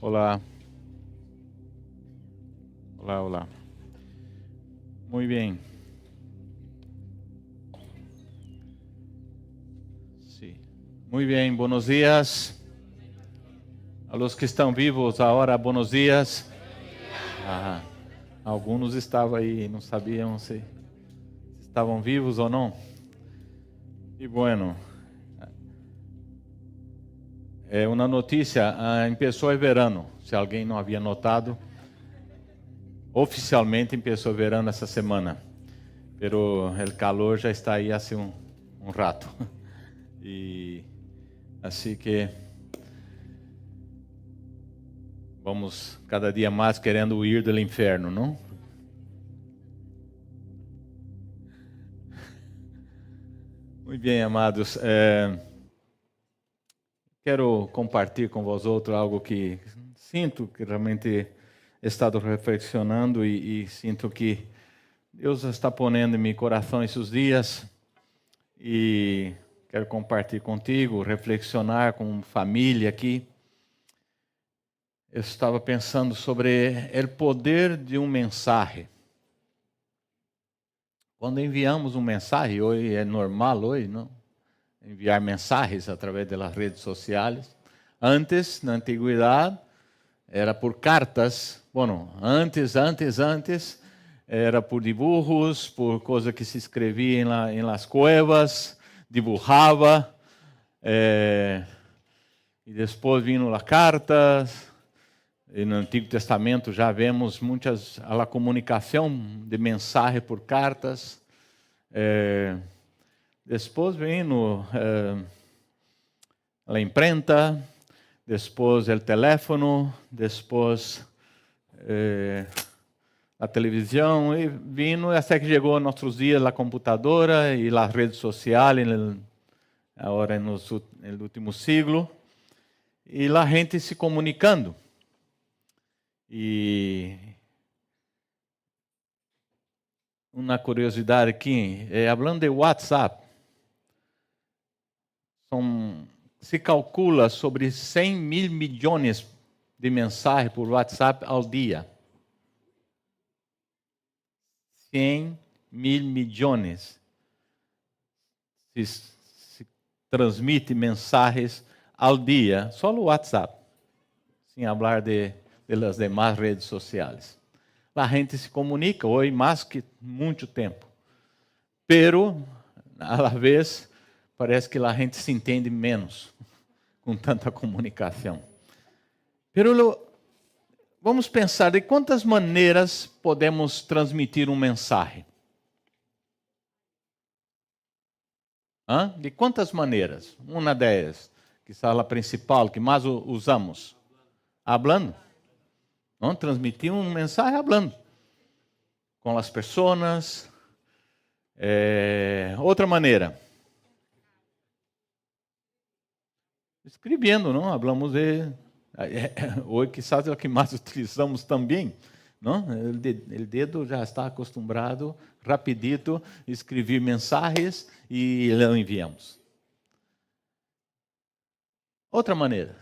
Olá. Olá, olá. Muy bien. Sí. Muy bien, buenos días. A los que estão vivos agora, buenos días. Ah, alguns estavam aí, não sabiam se estavam vivos ou não. E bueno, é uma notícia, começou o verano, se alguém não havia notado. Oficialmente começou o verano essa semana, pero o calor já está aí há um rato. E assim que vamos cada dia mais querendo ir do inferno, não? Muito bem, amados. Quero compartilhar com vós algo que sinto que realmente he estado reflexionando e sinto que Deus está pondo em meu coração esses dias e quero compartilhar contigo, reflexionar com família aqui. Eu estava pensando sobre o poder de mensagem. Quando enviamos mensagem, hoje é normal hoje, não? Enviar mensagens através das redes sociais. Antes, na antiguidade, era por cartas. Bueno, antes era por dibujos, por coisa que se escrevia em las cuevas, dibujava, e depois vinham as cartas. E no Antigo Testamento já vemos muitas a comunicação de mensagem por cartas. Depois vem a imprenta, depois o telefone, depois a televisão, e vindo até que chegou a nossos dias a computadora e as redes sociais, agora no último siglo, e a gente se comunicando. E uma curiosidade aqui, falando de WhatsApp, se calcula sobre 100 mil milhões de mensagens por WhatsApp ao dia. 100 mil milhões se transmite mensagens ao dia, só no WhatsApp, sem falar das demais redes sociais. A gente se comunica hoje mais que muito tempo, pero a la vez parece que a gente se entende menos com tanta comunicação. Pero vamos pensar de quantas maneiras podemos transmitir mensagem. De quantas maneiras? Uma delas, que é a principal, que mais usamos. Hablando. Não? Transmitir mensagem hablando. Com as pessoas. Outra maneira. Escrevendo, não? Hablamos de... Hoje, quizás é o que mais utilizamos também. Não? O dedo já está acostumado, rapidito, escrever mensagens e o enviamos. Outra maneira.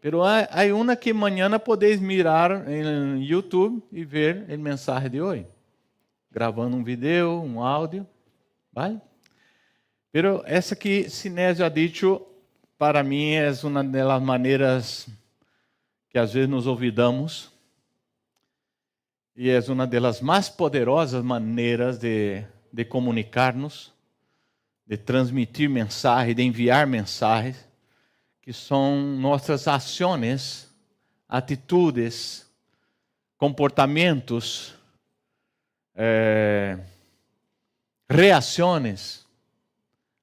Pero há uma que amanhã podeis mirar em YouTube e ver a mensagem de hoje. Gravando um vídeo, um áudio. Vale? Pero essa que Sinésio ha dicho, para mim, é uma das maneiras que às vezes nos olvidamos. E é uma das mais poderosas maneiras de comunicar-nos, de transmitir mensagens, de enviar mensagens, que são nossas ações, atitudes, comportamentos, reações.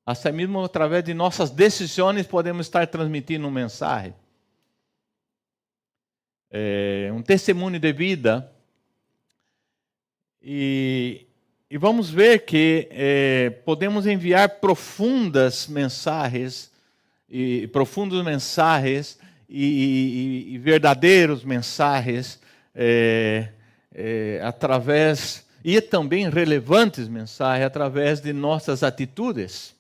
Até mesmo através de nossas decisões podemos estar transmitindo mensagem. Um testemunho de vida. E vamos ver que podemos enviar profundas mensagens e verdadeiros mensagens através, e também relevantes mensagens através de nossas atitudes,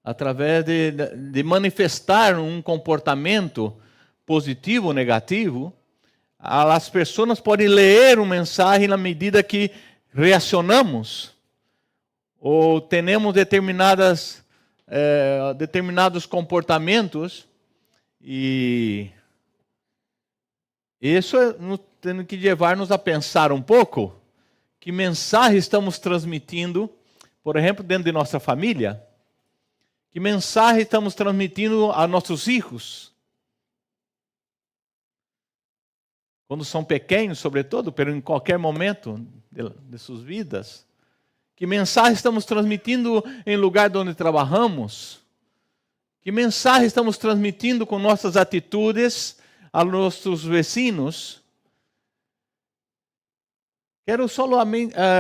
através de manifestar um comportamento positivo ou negativo, as pessoas podem ler uma mensagem na medida que reacionamos ou temos determinados comportamentos, e isso tem que levar-nos a pensar um pouco que mensagem estamos transmitindo, por exemplo, dentro de nossa família. Que mensagem estamos transmitindo a nossos filhos? Quando são pequenos, sobretudo, mas em qualquer momento de suas vidas. Que mensagem estamos transmitindo em lugar onde trabalhamos? Que mensagem estamos transmitindo com nossas atitudes a nossos vecinos? Quero só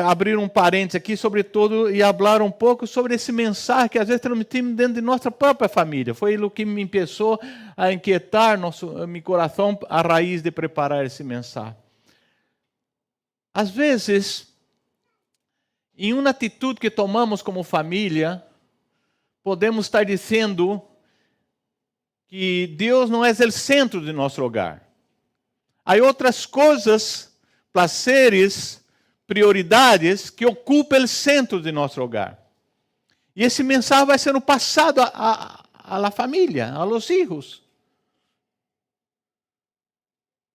abrir um parênteses aqui, sobretudo, e falar um pouco sobre esse mensagem que às vezes transmitimos dentro de nossa própria família. Foi o que me começou a inquietar meu coração a raiz de preparar esse mensagem. Às vezes, em uma atitude que tomamos como família, podemos estar dizendo que Deus não é o centro de nosso hogar. Há outras coisas, prazeres, prioridades que ocupam o centro de nosso hogar. E esse mensagem vai sendo passado à la família, a los hijos.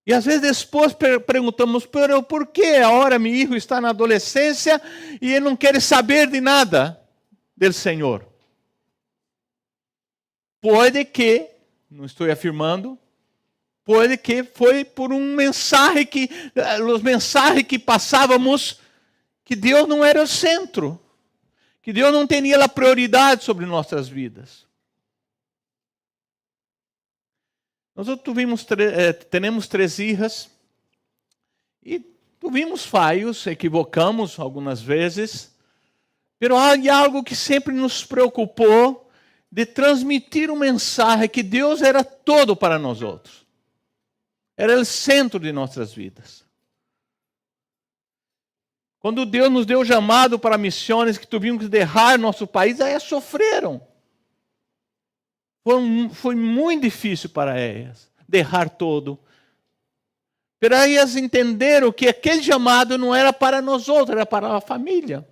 E às vezes depois perguntamos, por que agora meu filho está na adolescência e ele não quer saber de nada do Senhor? Pode que, não estou afirmando, pode que foi por um mensagem os mensagens que passávamos, que Deus não era o centro, que Deus não tinha a prioridade sobre nossas vidas. Nós temos 3 filhas e tivemos falhos, equivocamos algumas vezes, mas há algo que sempre nos preocupou, de transmitir uma mensagem que Deus era todo para nós outros. Era o centro de nossas vidas. Quando Deus nos deu o chamado para missões que tivemos que deixar nosso país, aí sofreram. Foi muito difícil para elas deixar todo. Mas aí elas entenderam que aquele chamado não era para nós outros, era para a família.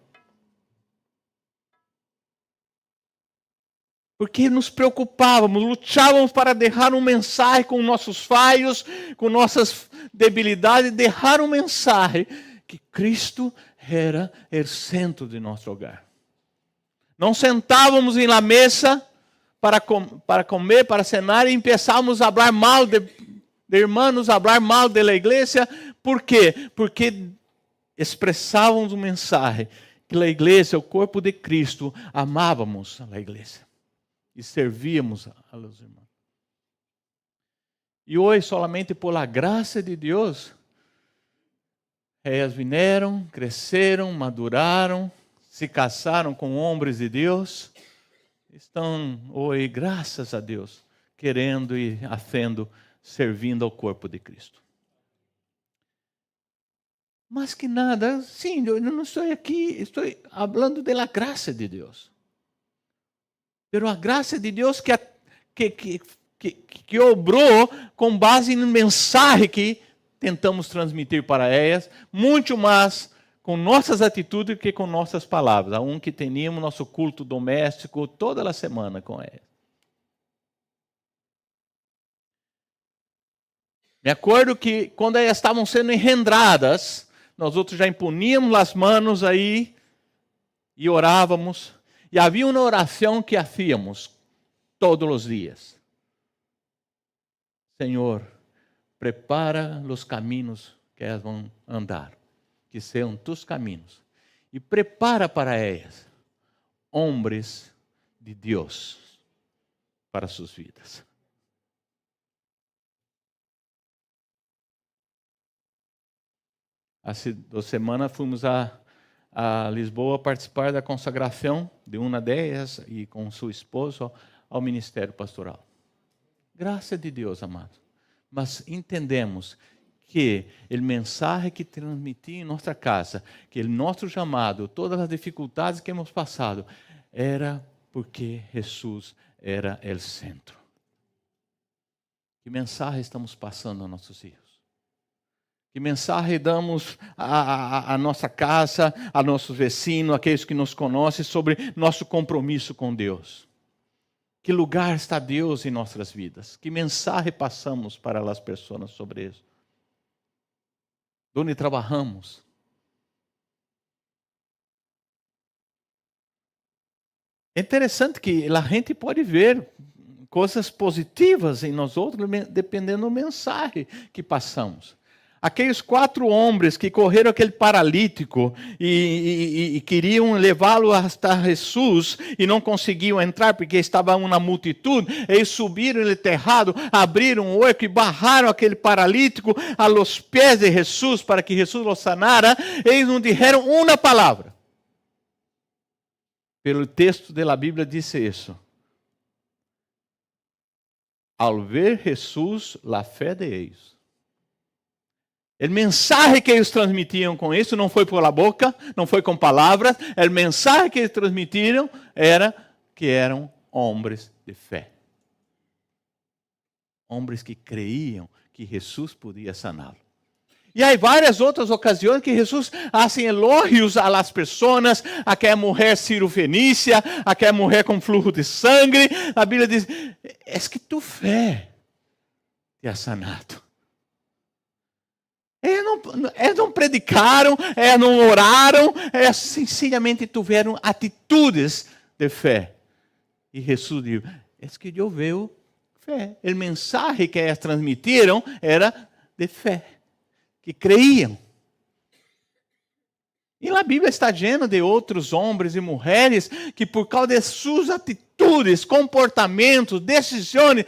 Porque nos preocupávamos, lutávamos para deixar um mensagem com nossos falhos, com nossas debilidades, deixar um mensagem que Cristo era o centro de nosso hogar. Não sentávamos em la mesa para comer, para cenar, e começávamos a falar mal de irmãos, a falar mal da igreja. Por quê? Porque expressávamos um mensagem que a igreja, o corpo de Cristo, amávamos a igreja. E servíamos a los irmãos. E hoje, solamente por la graça de Deus, elas vieram, cresceram, maduraram, se casaram com homens de Deus, estão hoje, graças a Deus, querendo e servindo ao corpo de Cristo. Mas que nada, sim, eu não estou aqui, estou falando da graça de Deus. Pero a graça de Deus que obrou com base no mensagem que tentamos transmitir para elas, muito mais com nossas atitudes que com nossas palavras. Aún que teníamos nosso culto doméstico toda a semana com elas. Me acordo que quando elas estavam sendo engendradas, nós outros já impuníamos as mãos aí e orávamos. E havia uma oração que hacíamos todos os dias. Senhor, prepara os caminhos que elas vão andar, que sejam tus caminhos. E prepara para elas homens de Deus para suas vidas. Há 2 semanas fomos a Lisboa participar da consagração de uma delas e com seu esposo ao ministério pastoral. Graça de Deus, amado. Mas entendemos que o mensagem que transmiti em nossa casa, que o nosso chamado, todas as dificuldades que hemos passado, era Porque Jesus era o centro. Que mensagem estamos passando aos nossos filhos? Que mensagem damos à nossa casa, a nossos vecinos, aqueles que nos conhecem, sobre nosso compromisso com Deus? Que lugar está Deus em nossas vidas? Que mensagem passamos para as pessoas sobre isso? Onde trabalhamos? É interessante que a gente pode ver coisas positivas em nós outros, dependendo da mensagem que passamos. Aqueles 4 homens que correram aquele paralítico e queriam levá-lo hasta Jesus e não conseguiam entrar porque estava uma multidão, eles subiram no terrado, abriram um oco e barraram aquele paralítico a los pés de Jesus para que Jesus o sanara. Eles não disseram uma palavra. Pelo texto da Bíblia diz isso. Ao ver Jesus, a fé de eles. O mensagem que eles transmitiam com isso não foi pela boca, não foi com palavras. O mensagem que eles transmitiram era que eram homens de fé. Homens que creiam que Jesus podia saná-lo. E há várias outras ocasiões que Jesus hace elogios a las pessoas, aquela mulher cirofenícia, aquela mulher com fluxo de sangue. A Bíblia diz, é que tu fé te ha sanado. Eles não predicaram, eles não oraram, eles sencillamente tiveram atitudes de fé. E Jesus disse, é que eu vejo fé. O mensagem que eles transmitiram era de fé, que creiam. E a Bíblia está llena de outros homens e mulheres que por causa de suas atitudes, comportamentos, decisões,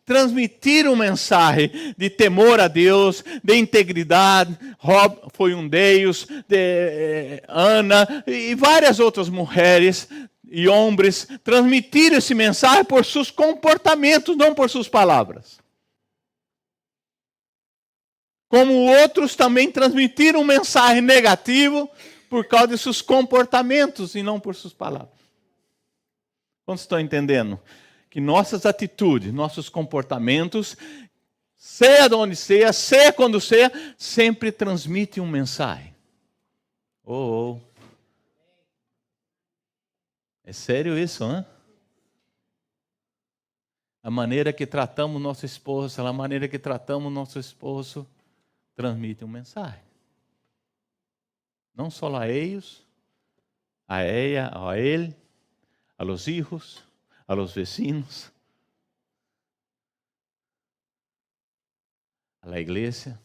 transmitiram mensagem de temor a Deus, de integridade. Rob foi um deles, Ana e várias outras mulheres e homens transmitiram esse mensagem por seus comportamentos, não por suas palavras. Como outros também transmitiram mensagem negativa por causa de seus comportamentos e não por suas palavras. Quantos estão entendendo? Que nossas atitudes, nossos comportamentos, seja de onde seja quando seja, sempre transmitem uma mensagem. É sério isso, hein? A maneira que tratamos nossa esposa, a maneira que tratamos nosso esposo, transmite uma mensagem. Não só a eles, a ela, a ele, a los filhos, a los vecinos, a la iglesia.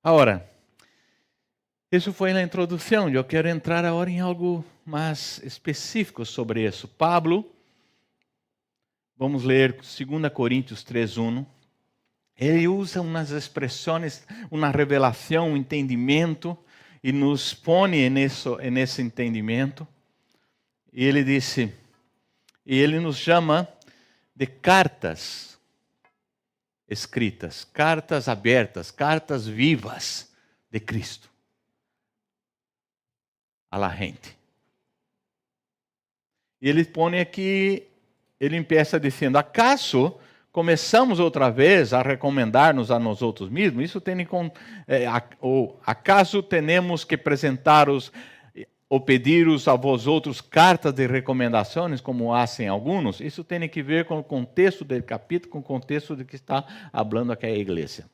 Agora, isso foi na introdução. Eu quero entrar agora em algo mais específico sobre isso. Pablo, vamos ler 2 Coríntios 3:1. Ele usa umas expressões, uma revelação, um entendimento, e nos põe nesse entendimento. E ele disse, e ele nos chama de cartas escritas, cartas abertas, cartas vivas de Cristo a la gente. E ele põe aqui, ele empieza dizendo, acaso começamos outra vez a recomendar-nos a nós outros mesmos? Isso tem ou acaso temos que apresentar-os ou pedir-os a vós outros cartas de recomendações, como hacen alguns? Isso tem que ver com o contexto do capítulo, com o contexto de que está falando aqui a igreja.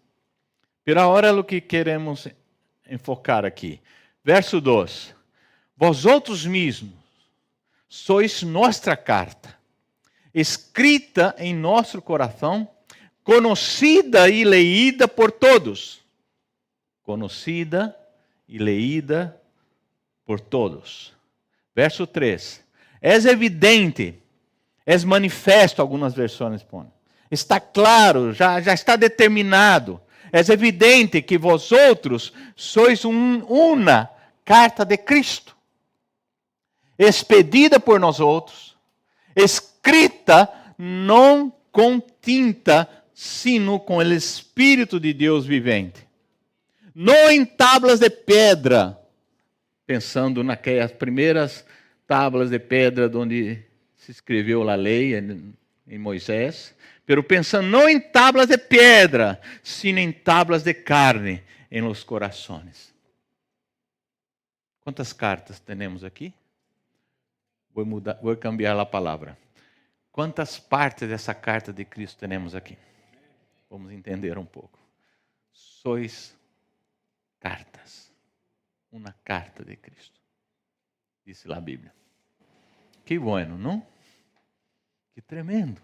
Pero agora o que queremos enfocar aqui. Verso 2. Vós outros mesmos sois nossa carta, escrita em nosso coração, conhecida e leída por todos. Conhecida e leída por todos. Verso 3. É evidente, é manifesto, algumas versões põem. Está claro, já está determinado. É evidente que vós outros sois uma carta de Cristo, expedida por nós outros, escrita não com tinta, sino com o Espírito de Deus vivente. não em tábuas de pedra, pensando naquelas primeiras tábuas de pedra onde se escreveu a lei em Moisés, pero pensando não em tábuas de pedra, sino em tábuas de carne em los corazones. Quantas cartas temos aqui? Vou cambiar a palavra. Quantas partes dessa carta de Cristo temos aqui? Vamos entender um pouco. Sois cartas. Uma carta de Cristo. Disse lá a Bíblia. Que bueno, não? Que tremendo.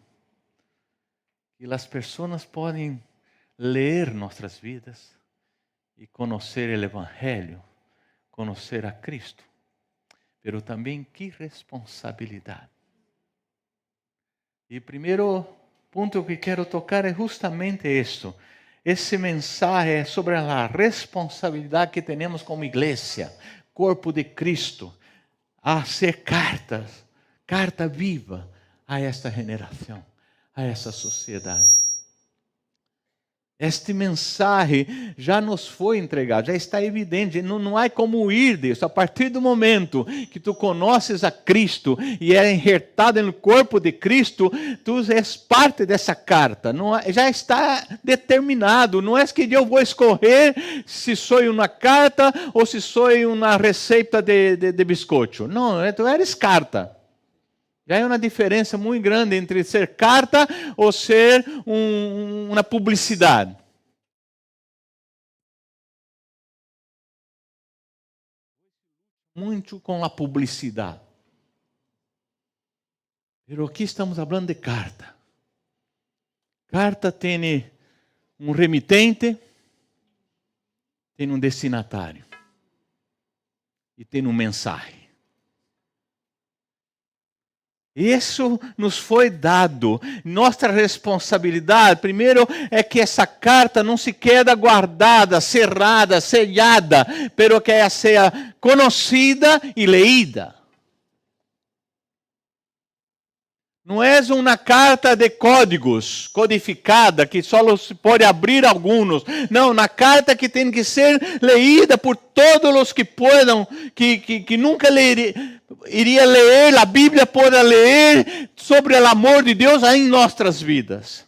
Que as pessoas podem ler nossas vidas e conhecer o Evangelho, conhecer a Cristo. Pero também que responsabilidade. E o primeiro ponto que quero tocar é justamente isto. Esse mensagem é sobre a responsabilidade que temos como igreja, corpo de Cristo, a ser carta viva a esta geração, a essa sociedade. Este mensagem já nos foi entregado, já está evidente, não há como ir disso. A partir do momento que tu conheces a Cristo e é enxertado no corpo de Cristo, tu és parte dessa carta. Já está determinado, não é que eu vou escolher se sou uma carta ou se sou uma receita de biscoito. Não, tu eres carta. Já é uma diferença muito grande entre ser carta ou ser uma publicidade. Muito com a publicidade. Mas aqui estamos falando de carta. Carta tem um remitente, tem um destinatário e tem um mensagem. Isso nos foi dado. Nossa responsabilidade, primeiro, é que essa carta não se quede guardada, cerrada, sellada, pero que ela seja conhecida e leída. Não é uma carta de códigos, codificada, que só se pode abrir alguns. Não, uma carta que tem que ser leída por todos os que puedan, que nunca iria ler, a Bíblia pode ler sobre o amor de Deus em nossas vidas.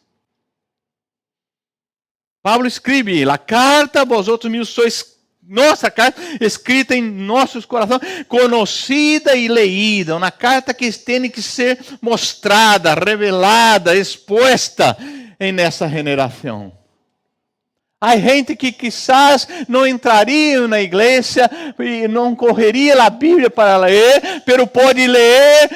Pablo escreve, a carta, vosotros mismos sois nossa carta, escrita em nossos corações, conhecida e leída, uma carta que tem que ser mostrada, revelada, exposta nessa geração. Há gente que quizás não entraria na igreja e não correria a Bíblia para ler, pero pode ler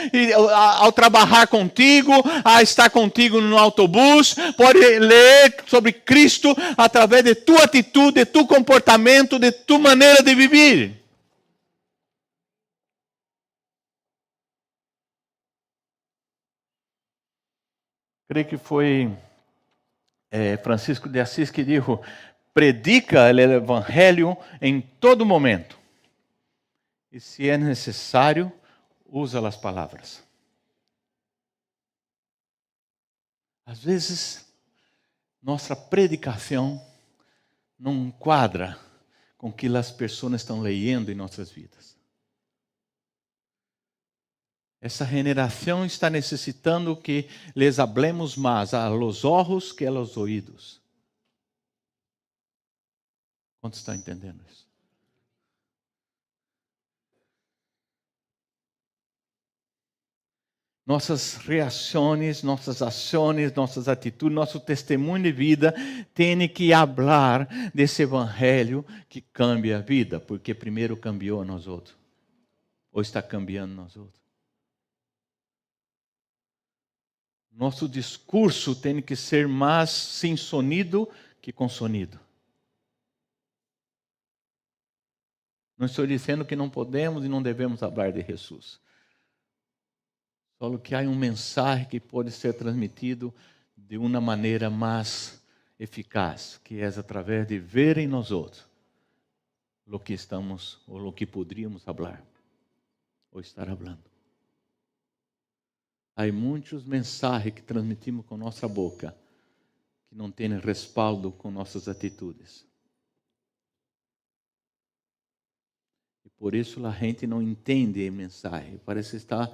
ao trabalhar contigo, a estar contigo no autobus, pode ler sobre Cristo através de tua atitude, de tu comportamento, de tua maneira de viver. Creio que foi Francisco de Assis que disse: predica o evangelho em todo momento. E se é necessário, usa as palavras. Às vezes, nossa predicação não quadra com o que as pessoas estão lendo em nossas vidas. Essa geração está necessitando que les hablemos mais a los ojos que a los oídos. Quantos estão entendendo isso? Nossas reações, nossas ações, nossas atitudes, nosso testemunho de vida tem que falar desse evangelho que cambia a vida, porque primeiro cambiou a nós outros, ou está cambiando nós outros. Nosso discurso tem que ser mais sem sonido que com sonido. Não estou dizendo que não podemos e não devemos falar de Jesus. Só que há mensagem que pode ser transmitido de uma maneira mais eficaz, que é através de ver em nós outros o que estamos ou o que poderíamos falar ou estar falando. Há muitas mensagens que transmitimos com nossa boca que não têm respaldo com nossas atitudes. Por isso a gente não entende a mensagem. Parece estar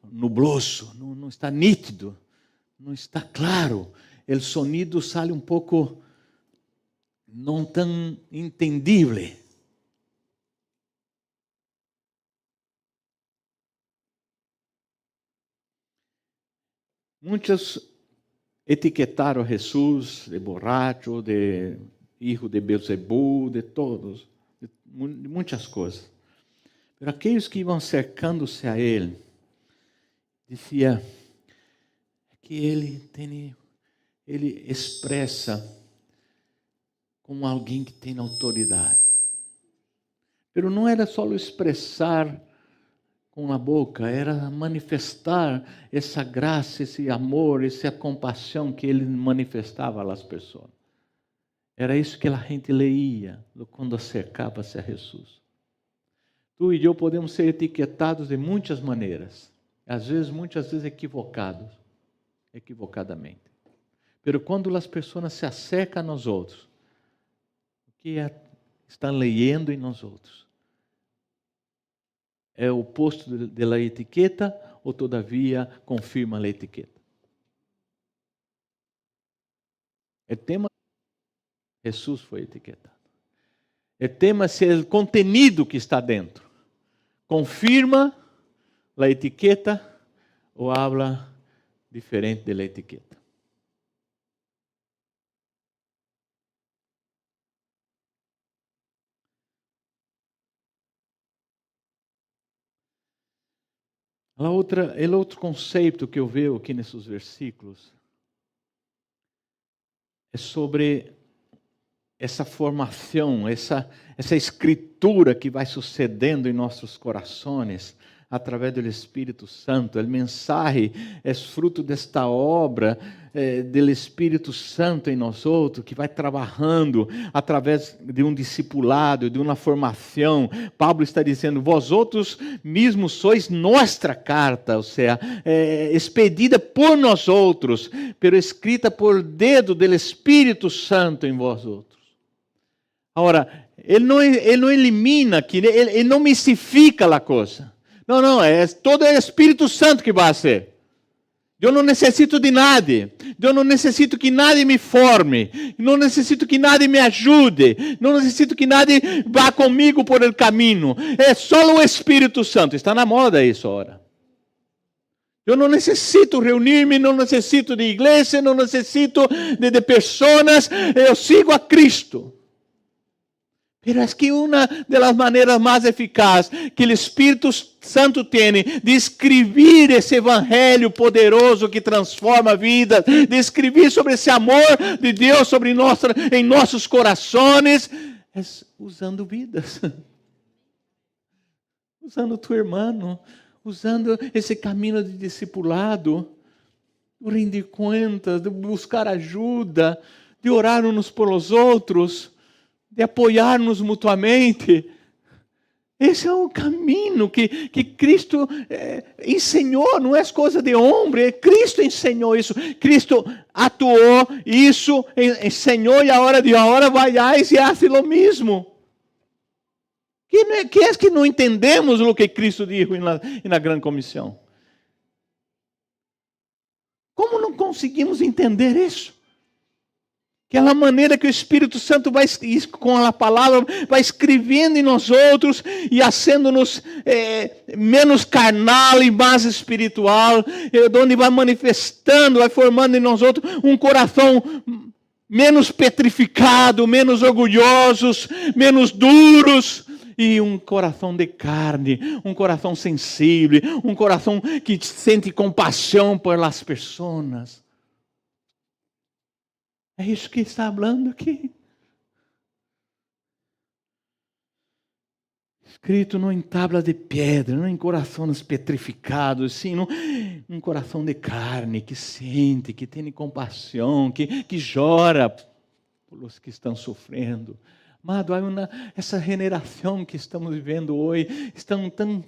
nubloso, não está nítido, não está claro. O sonido sai um pouco não tão entendível. Muitos etiquetaram Jesus de borracho, de filho de Beelzebú, de todos, de muitas coisas. Mas aqueles que iam cercando-se a ele, dizia que ele expressa como alguém que tem autoridade. Mas não era só expressar com a boca, era manifestar essa graça, esse amor, essa compaixão que ele manifestava às pessoas. Era isso que a gente leía quando acercava-se a Jesus. Tu e eu podemos ser etiquetados de muitas maneiras, muitas vezes equivocadamente. Mas quando as pessoas se acercam a nós outros, o que estão lendo em nós outros? É o oposto da etiqueta ou todavia confirma a etiqueta? O tema, Jesus foi etiquetado. O tema é o contenido que está dentro. Confirma a etiqueta ou habla diferente da etiqueta? O outro conceito que eu vejo aqui nesses versículos é sobre essa formação, essa escritura que vai sucedendo em nossos corações através do Espírito Santo. A mensagem é fruto desta obra do Espírito Santo em nós outros, que vai trabalhando através de um discipulado, de uma formação. Paulo está dizendo: vós outros mesmos sois nossa carta, ou seja, expedida por nós outros, pero escrita por dedo do Espírito Santo em vós outros. Agora, ele não elimina, ele não mistifica a coisa. Não, todo o Espírito Santo que vai ser. Eu não necessito de nada. Eu não necessito que nada me forme. Não necessito que nada me ajude. Não necessito que nada vá comigo por el caminho. É só o Espírito Santo. Está na moda isso agora. Eu não necessito reunir-me, não necessito de igreja, não necessito de pessoas. Eu sigo a Cristo. Pero es que uma das maneiras mais eficazes que o Espírito Santo tem de escrever esse evangelho poderoso que transforma a vida, de escrever sobre esse amor de Deus em nossos corações, é usando vidas, usando tu irmão, usando esse caminho de discipulado, de render contas, de buscar ajuda, de orar uns pelos outros, de apoiar-nos mutuamente. Esse é o caminho que Cristo ensinou, não é coisa de homem, Cristo ensinou isso, Cristo atuou isso, ensinou e agora vayais e hace o mesmo. Que é que não entendemos o que Cristo disse na grande comissão? Como não conseguimos entender isso? Aquela maneira que o Espírito Santo vai, com a palavra, vai escrevendo em nós outros e fazendo-nos menos carnal e mais espiritual, onde vai manifestando, vai formando em nós outros um coração menos petrificado, menos orgulhosos, menos duros, e um coração de carne, um coração sensível, um coração que sente compaixão pelas pessoas. É isso que está falando aqui. Escrito não em tábua de pedra, não em corações petrificados, sim, um coração de carne, que sente, que tem compaixão, que chora por os que estão sofrendo. Amado, essa generação que estamos vivendo hoje, estão tão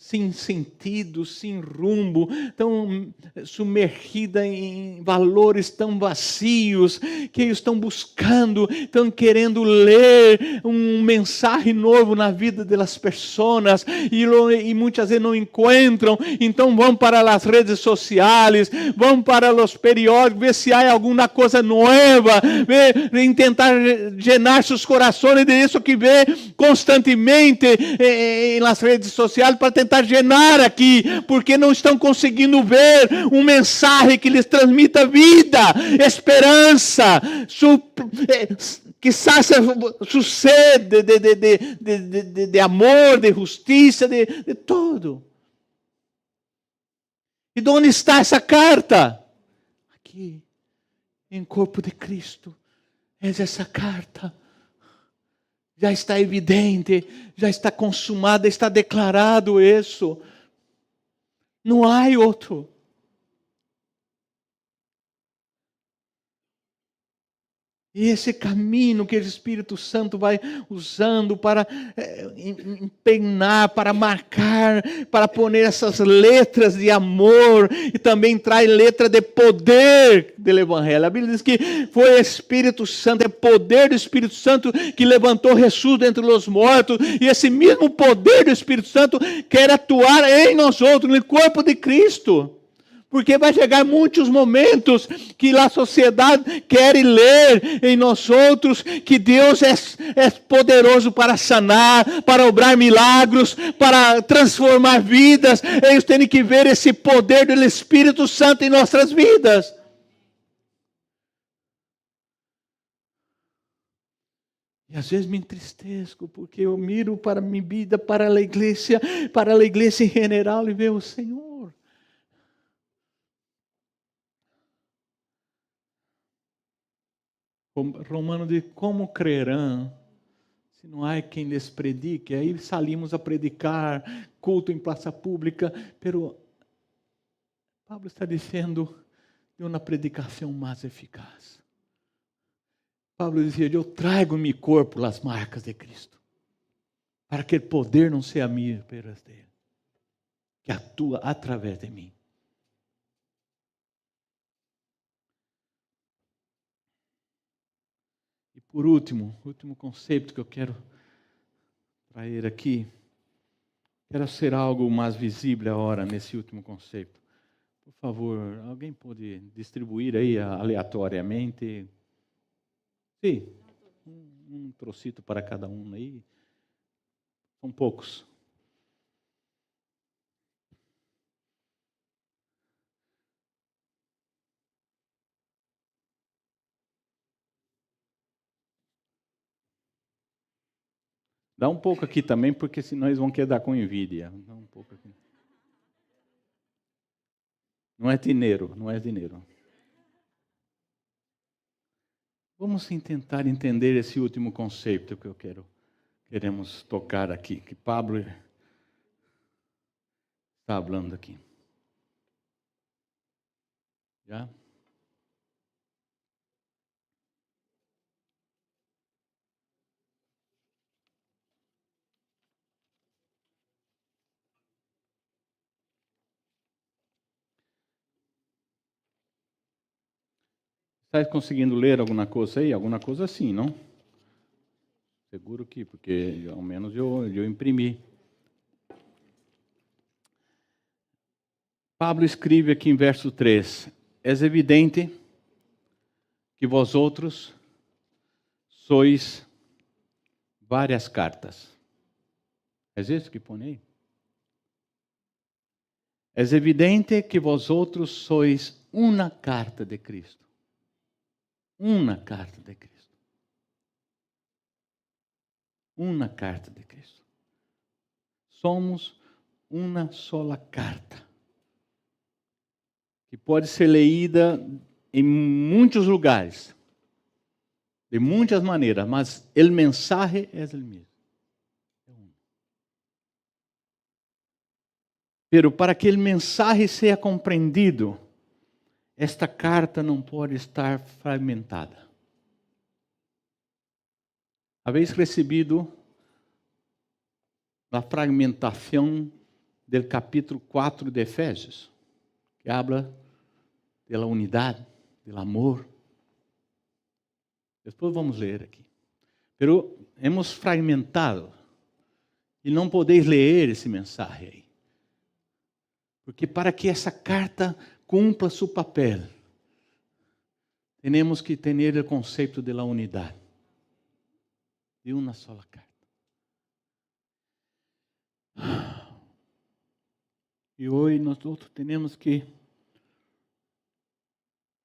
sem sentido, sem rumo, tão submergida em valores tão vazios, que eles estão buscando, estão querendo ler um mensagem novo na vida das pessoas, e muitas vezes não encontram, então vão para as redes sociais, vão para os periódicos, ver se há alguma coisa nova, em tentar llenar seus corações de isso que vê constantemente nas redes sociais, para tentar llenar aqui, porque não estão conseguindo ver um mensagem que lhes transmita vida, esperança, quizás su sede de amor, de justiça, de tudo. E onde está essa carta? Aqui, em corpo de Cristo. Essa carta já está evidente, já está consumada, está declarado isso. Não há outro. E esse caminho que o Espírito Santo vai usando para empenhar, para marcar, para pôr essas letras de amor, e também traz letra de poder do Evangelho. A Bíblia diz que foi o Espírito Santo, é poder do Espírito Santo que levantou Jesus dentre os mortos, e esse mesmo poder do Espírito Santo quer atuar em nós outros, no corpo de Cristo. Porque vai chegar muitos momentos que a sociedade quer ler em nós outros que Deus é poderoso para sanar, para obrar milagros, para transformar vidas. Eles têm que ver esse poder do Espírito Santo em nossas vidas. E às vezes me entristeço, porque eu miro para minha vida, para a igreja em geral, e vejo o Senhor. Romano diz, como crerão, se não há quem lhes predique? Aí salimos a predicar, culto em praça pública, pero Pablo está dizendo de uma predicação mais eficaz. Pablo dizia, eu trago em meu corpo as marcas de Cristo, para que o poder não seja meu, pero dele, que atua através de mim. Por último conceito que eu quero trazer aqui, quero ser algo mais visível agora nesse último conceito. Por favor, alguém pode distribuir aí aleatoriamente? Sim, um trocito para cada um aí. São poucos. Dá um pouco aqui também, porque senão eles vão quedar com envidia. Dá um pouco aqui. Não é dinheiro. Vamos tentar entender esse último conceito que queremos tocar aqui, que Pablo está falando aqui. Já? Está conseguindo ler alguma coisa aí? Alguma coisa assim, não? Seguro que, porque ao menos eu imprimi. Pablo escreve aqui em verso 3. É evidente que vós outros sois várias cartas. É isso que põe aí? É evidente que vós outros sois uma carta de Cristo. Uma carta de Cristo. Uma carta de Cristo. Somos uma sola carta, que pode ser leída em muitos lugares, de muitas maneiras, mas o mensagem é o mesmo. Pero para que o mensagem seja compreendido, esta carta não pode estar fragmentada. Habéis recebido a fragmentação do capítulo 4 de Efésios, que habla da unidade, do amor. Depois vamos ler aqui. Pero hemos fragmentado e não podeis ler esse mensagem aí. Porque para que essa carta cumpra seu papel, temos que ter o conceito de unidade, de uma só carta. E hoje nós temos que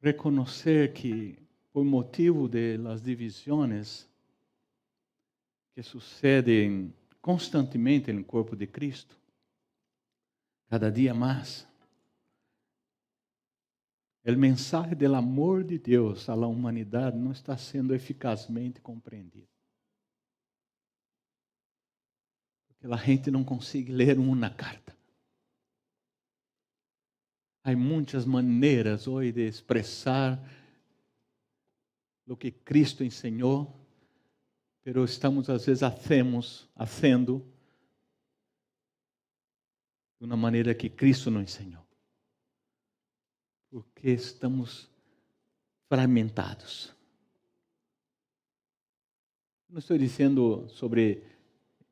reconhecer que, por motivo das divisões que sucedem constantemente no corpo de Cristo, cada dia mais, o mensagem do amor de Deus à humanidade não está sendo eficazmente compreendido. Porque a gente não consegue ler uma carta. Há muitas maneiras hoje de expressar o que Cristo ensinou, pero estamos às vezes fazendo de uma maneira que Cristo não ensinou. Porque estamos fragmentados. Não estou dizendo sobre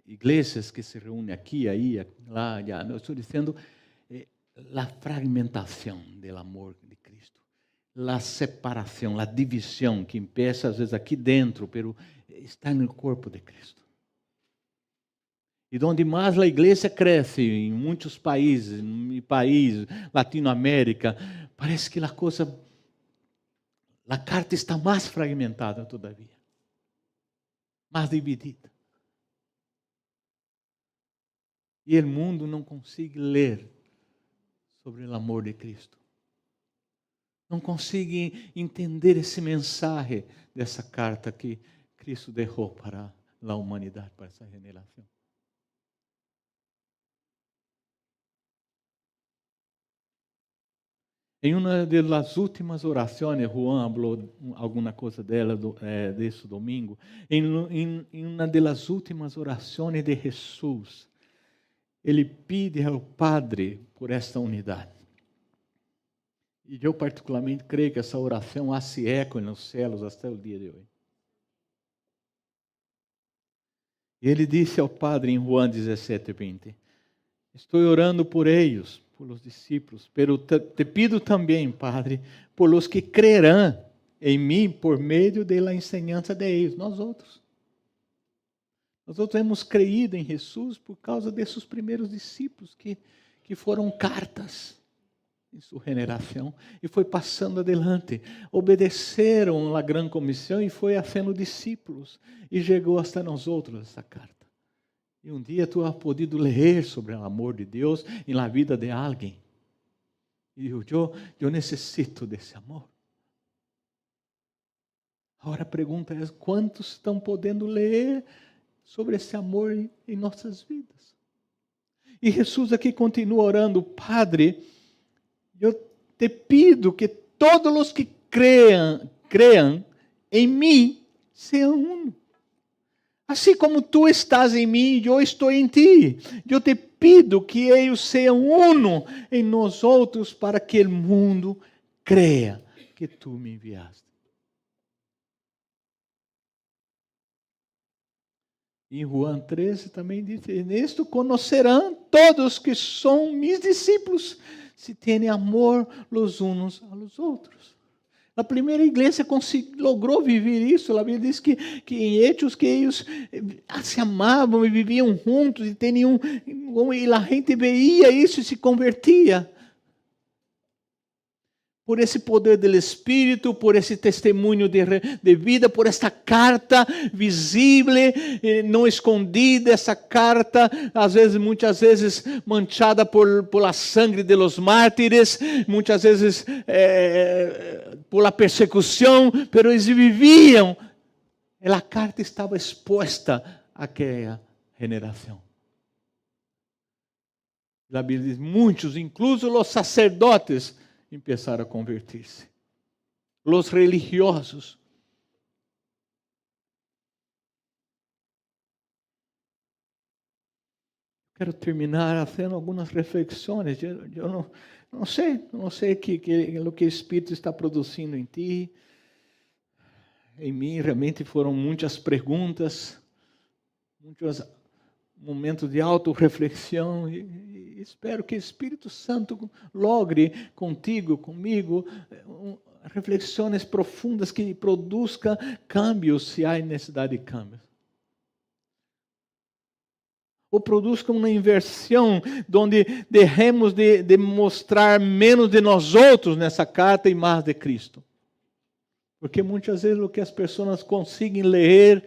igrejas que se reúnem aqui, aí, lá, allá. Não estou dizendo a fragmentação do amor de Cristo, a separação, a divisão que começa às vezes aqui dentro, pero está no corpo de Cristo. E onde mais a igreja cresce, em muitos países, Latinoamérica, parece que a carta está mais fragmentada todavia, mais dividida. E o mundo não consegue ler sobre o amor de Cristo. Não consegue entender esse mensagem dessa carta que Cristo deixou para a humanidade, para essa geração. Em uma das últimas orações, Juan falou alguma coisa dela desse domingo. Em uma das últimas orações de Jesus, ele pede ao Padre por esta unidade. E eu particularmente creio que essa oração hace eco nos céus até o dia de hoje. E ele disse ao Padre em Juan 17:20: estou orando por eles, por os discípulos, pero te pido também, Padre, por los que crerão em mim por meio da enseñança de eles, nós outros. Nós outros hemos creído em Jesus por causa desses primeiros discípulos que foram cartas em sua geração e foi passando adiante. Obedeceram a grande comissão e foi fazendo discípulos e chegou até nós outros essa carta. E um dia tu has podido ler sobre o amor de Deus na vida de alguém. E eu necessito desse amor. Agora a pergunta é: quantos estão podendo ler sobre esse amor em nossas vidas? E Jesus aqui continua orando: Padre, eu te pido que todos os que cream em mim sejam um. Assim como tu estás em mim, eu estou em ti. Eu te pido que eles sejam um em nós outros, para que o mundo creia que tu me enviaste. Em Juan 13 também diz: nisto conhecerão todos que são meus discípulos, se têm amor los uns aos outros. A primeira igreja logrou viver isso. A Bíblia diz que em Hechos que eles se amavam e viviam juntos e a gente veia isso e se convertia. Por esse poder do Espírito, por esse testemunho de vida, por esta carta visível, não escondida, essa carta, muitas vezes manchada por la sangre de los mártires, muitas vezes por la persecução, pero eles viviam. A carta estava exposta àquela geração. A Bíblia diz: muitos, incluso os sacerdotes, começaram a converter-se. Os religiosos. Quero terminar fazendo algumas reflexões. Eu não sei o que o Espírito está produzindo em ti. Em mim, realmente foram muitas perguntas, muitos momentos de autorreflexão. E espero que o Espírito Santo logre contigo, comigo, reflexões profundas que produzam cambios, se há necessidade de cambios. Ou produzca uma inversão, onde deixemos de mostrar menos de nós outros nessa carta e mais de Cristo. Porque muitas vezes o que as pessoas conseguem ler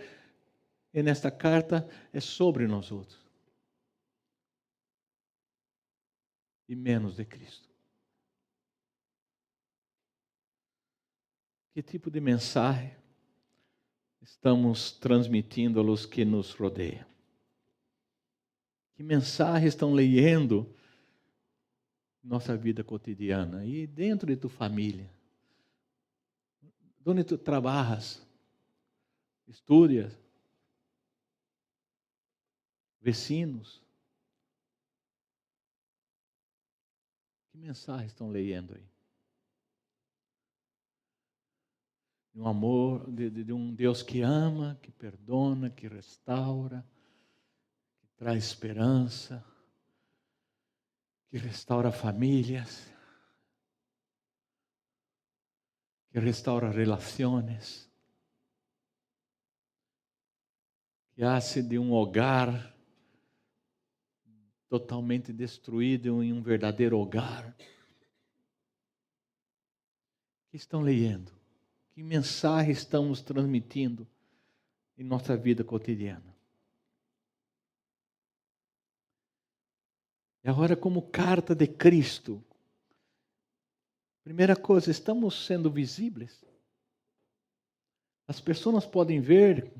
nesta carta é sobre nós outros. E menos de Cristo. Que tipo de mensagem estamos transmitindo aos que nos rodeiam? Que mensagem estão lendo nossa vida cotidiana e dentro de tua família? Onde tu trabalhas, estudas, vecinos? Que mensagem estão lendo aí? De um amor, de um Deus que ama, que perdona, que restaura, que traz esperança, que restaura famílias, que restaura relações, que hace de um hogar totalmente destruído em um verdadeiro hogar. O que estão lendo? Que mensagem estamos transmitindo em nossa vida cotidiana? E agora, como carta de Cristo, primeira coisa, estamos sendo visíveis. As pessoas podem ver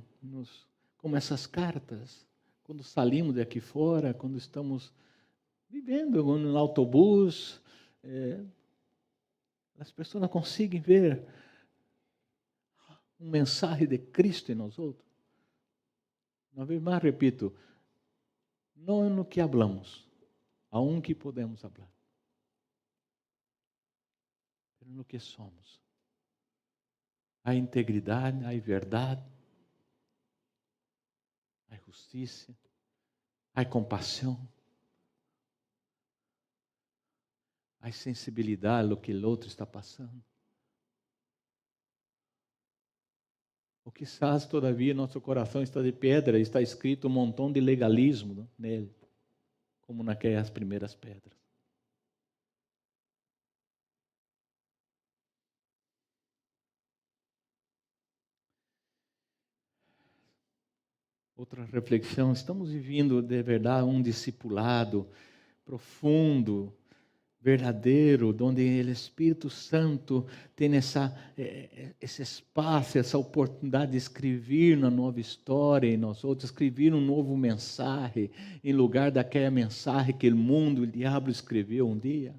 como essas cartas, quando saímos daqui fora, quando estamos vivendo no autobus, as pessoas conseguem ver uma mensagem de Cristo em nós outros. Uma vez mais repito, não é no que falamos, há um que podemos falar, mas no que somos. Há integridade, há verdade, há justiça, há compaixão, há sensibilidade ao que o outro está passando. O que quizás todavia nosso coração está de pedra, está escrito um montão de legalismo nele, como naquelas primeiras pedras. Outra reflexão, estamos vivendo de verdade um discipulado profundo, verdadeiro, onde o Espírito Santo tem esse espaço, essa oportunidade de escrever uma nova história em nós outros, escrever um novo mensagem, em lugar daquela mensagem que o mundo, o diabo escreveu um dia.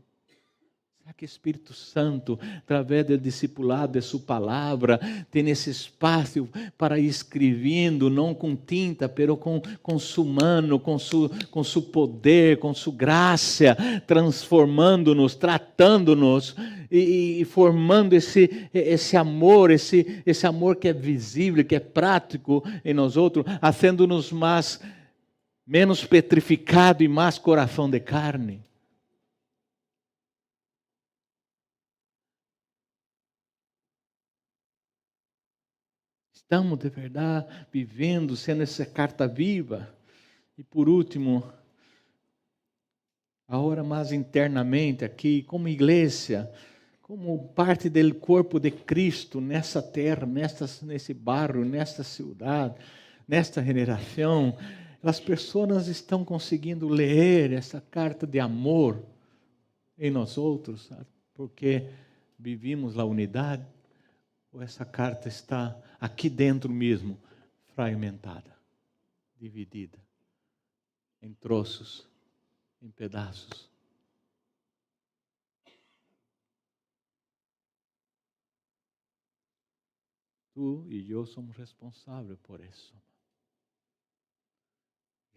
Será que o Espírito Santo, através do discipulado de sua palavra, tem esse espaço para ir escrevendo, não com tinta, mas com sua mano, com seu poder, com sua graça, transformando-nos, tratando-nos e formando esse amor, esse amor que é visível, que é prático em nós outros, fazendo-nos menos petrificado e mais coração de carne. Estamos de verdade vivendo, sendo essa carta viva. E por último, agora mais internamente aqui, como igreja, como parte do corpo de Cristo nessa terra, nesse barro, nesta cidade, nesta geração, as pessoas estão conseguindo ler essa carta de amor em nós outros, porque vivimos a unidade. Ou essa carta está aqui dentro mesmo, fragmentada, dividida, em troços, em pedaços. Tu e eu somos responsáveis por isso.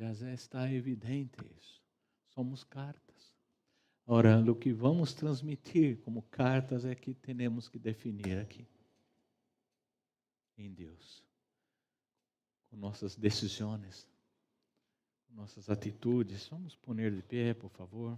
Já está evidente isso. Somos cartas. Ora, o que vamos transmitir como cartas é que temos que definir aqui. Em Deus. Com nossas decisões, com nossas atitudes. Vamos poner de pé, por favor.